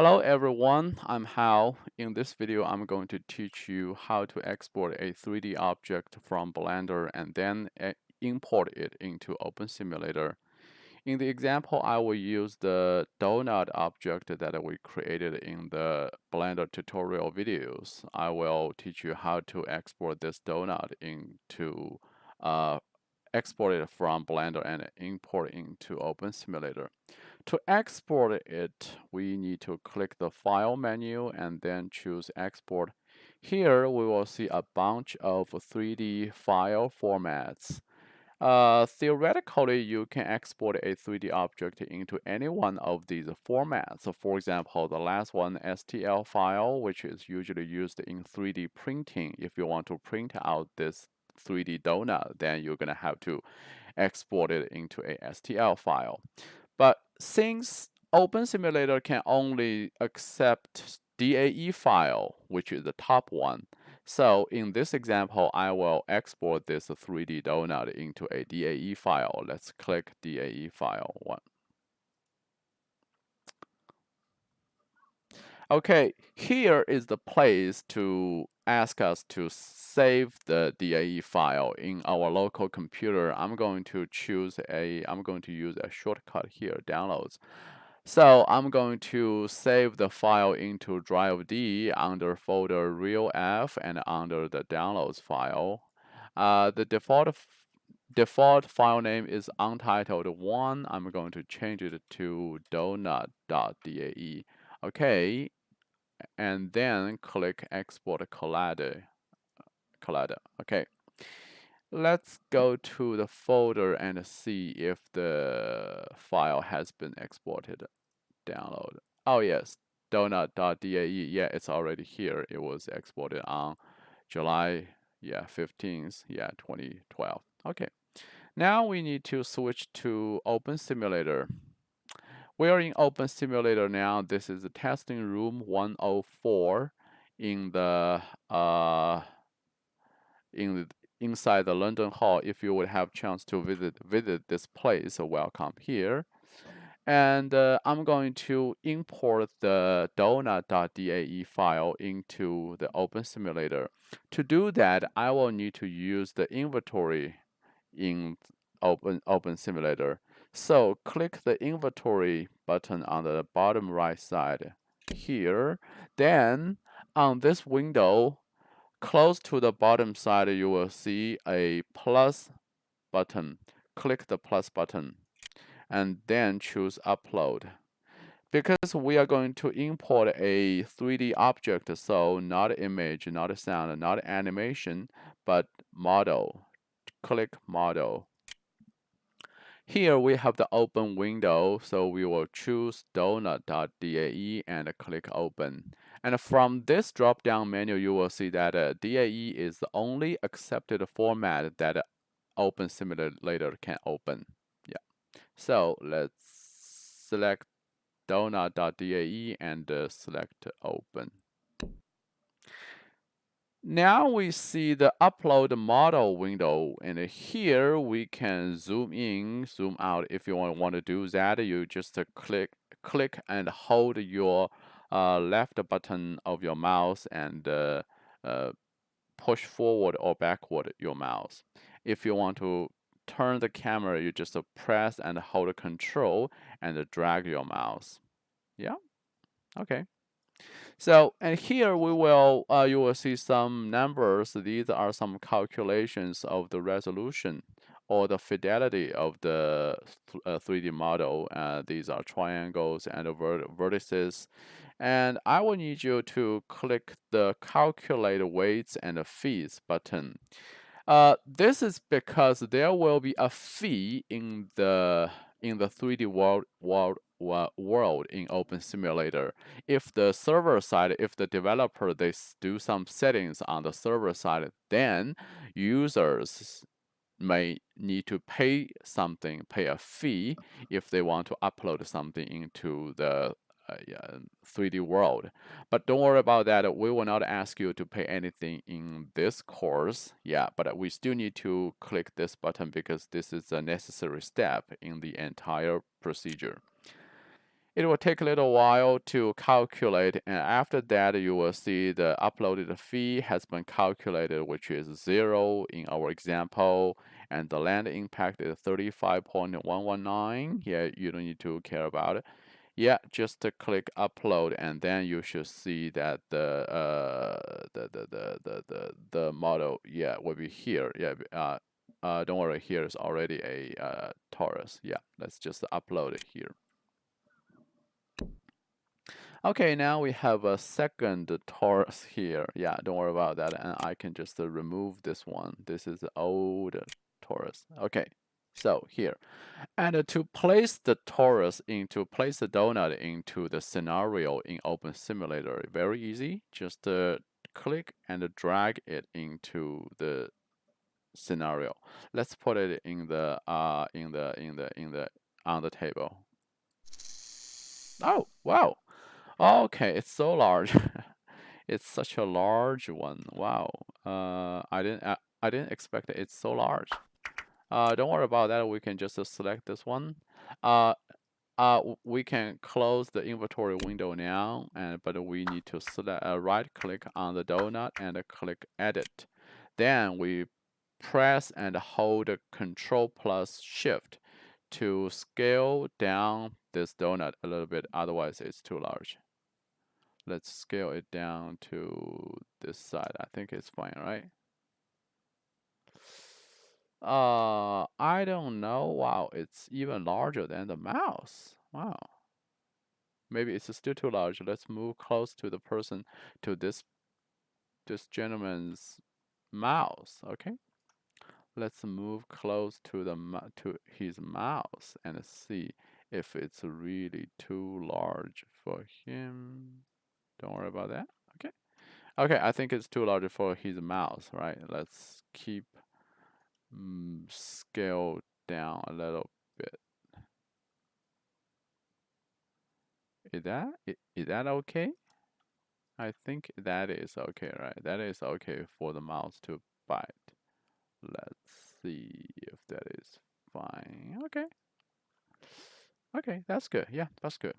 Hello everyone, I'm Hal. In this video, I'm going to teach you how to export a 3D object from Blender and then import it into OpenSimulator. In the example, I will use the doughnut object that we created in the Blender tutorial videos. I will teach you how to export this doughnut into export it from Blender and import into OpenSimulator. To export it, we need to click the File menu and then choose Export. Here, we will see a bunch of 3D file formats. Theoretically, you can export a 3D object into any one of these formats. So for example, the last one, STL file, which is usually used in 3D printing. If you want to print out this 3D donut, then you're going to have to export it into a STL file. But since OpenSimulator can only accept DAE file, which is the top one, so in this example, I will export this 3D donut into a DAE file. Let's click DAE file one. Okay, here is the place to ask us to save the DAE file in our local computer. I'm going to use a shortcut here, downloads. So I'm going to save the file into drive D under folder realf and under the downloads file. The default file name is untitled1. I'm going to change it to doughnut.dae. Okay, and then click export collide. Okay, let's go to the folder and see if the file has been exported. Download. Oh yes, doughnut.dae. Yeah, it's already here. It was exported on July 15th, 2012. Okay. Now we need to switch to OpenSimulator. We are in OpenSimulator now. This is the testing room 104 in the inside the London Hall. If you would have chance to visit this place, so welcome here. And I'm going to import the doughnut.dae file into the OpenSimulator. To do that, I will need to use the inventory in OpenSimulator. So click the inventory button on the bottom right side here. Then on this window, close to the bottom side, you will see a plus button. Click the plus button and then choose upload. Because we are going to import a 3D object, so not image, not sound, not animation, but model. Click model. Here we have the open window, so we will choose doughnut.dae and click open. And from this drop-down menu, you will see that DAE is the only accepted format that OpenSimulator can open. Yeah. So let's select doughnut.dae and select open. Now we see the upload model window, and here we can zoom in, zoom out. If you want to do that, you just click and hold your left button of your mouse and push forward or backward your mouse. If you want to turn the camera, you just press and hold Control and drag your mouse. Yeah, okay. So, and here we will, you will see some numbers. These are some calculations of the resolution or the fidelity of the 3D model. These are triangles and vertices. And I will need you to click the calculate weights and fees button. This is because there will be a fee in the 3D world in OpenSimulator. If the server side, if the developer they do some settings on the server side, then users may need to pay something, pay a fee if they want to upload something into the 3D world. But don't worry about that. We will not ask you to pay anything in this course. Yeah, but we still need to click this button because this is a necessary step in the entire procedure. It will take a little while to calculate, and after that, you will see the uploaded fee has been calculated, which is 0 in our example, and the land impact is 35.119. Yeah, you don't need to care about it. Yeah, just click upload, and then you should see that the model, yeah, will be here. Yeah, don't worry, here is already a torus. Yeah, let's just upload it here. Okay, now we have a second torus here. Yeah, don't worry about that, and I can just remove this one. This is the old torus. Okay, so here. And to place the torus place the donut into the scenario in OpenSimulator, very easy. Just click and drag it into the scenario. Let's put it in the on the table. Oh, wow. Okay, it's so large. It's such a large one. Wow. I didn't expect it's so large. Don't worry about that. We can just select this one. Uh, we can close the inventory window now, but we need to select right click on the donut and click edit. Then we press and hold Control plus Shift to scale down this donut a little bit. Otherwise, it's too large. Let's scale it down to this side. I think it's fine, right? I don't know. Wow, it's even larger than the mouse. Wow. Maybe it's still too large. Let's move close to the person, to this gentleman's mouse. Okay. Let's move close to to his mouse and see if it's really too large for him. Don't worry about that. Okay. Okay, I think it's too large for his mouse, right? Let's keep scale down a little bit. Is that okay? I think that is okay, right? That is okay for the mouse to bite. Let's see if that is fine. Okay. Okay, that's good. Yeah, that's good.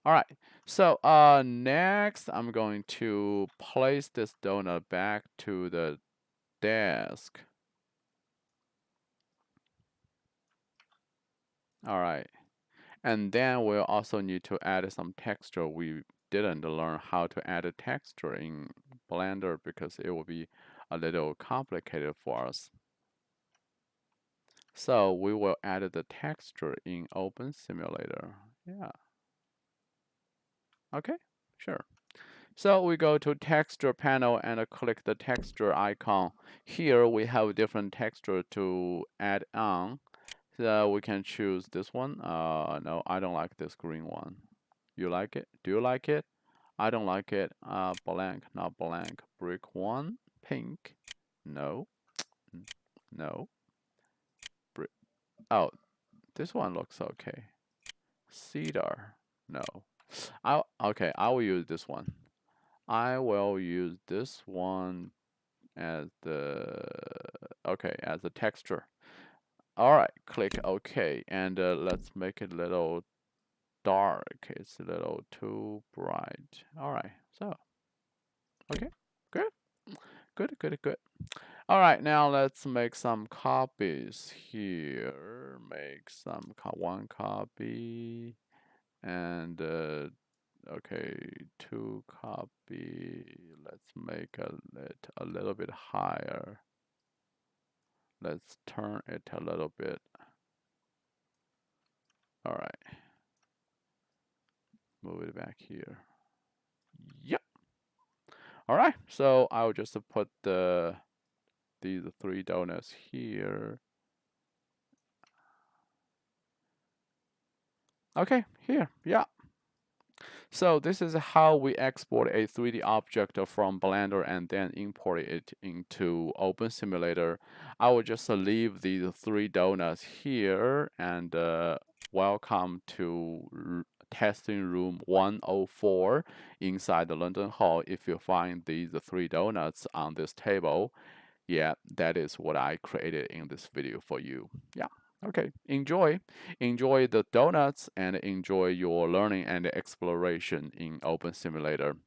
All right. So next I'm going to place this donut back to the desk. All right. And then we'll also need to add some texture. We didn't learn how to add a texture in Blender because it will be a little complicated for us. So we will add the texture in OpenSimulator. Yeah. Okay, sure. So we go to texture panel and click the texture icon. Here we have different texture to add on. So we can choose this one. No, I don't like this green one. You like it? Do you like it? I don't like it. Blank, not blank. Brick one, pink. No, no. Brick. Oh, this one looks okay. Cedar. No. Okay, I will use this one. I will use this one as the as a texture. All right, click OK, and let's make it a little dark. It's a little too bright. All right, so okay, good, good, good, good. All right, now let's make some copies here. Make some one copy, and okay, 2 copy. Let's make it a little bit higher. Let's turn it a little bit. All right. Move it back here. Yep. All right. So I'll just put these 3 donuts here. Okay, here. Yeah. So this is how we export a 3D object from Blender and then import it into OpenSimulator. I will just leave these 3 donuts here, and welcome to testing room 104 inside the London Hall. If you find these 3 donuts on this table, yeah, that is what I created in this video for you. Yeah. Okay, enjoy the donuts and enjoy your learning and exploration in OpenSimulator.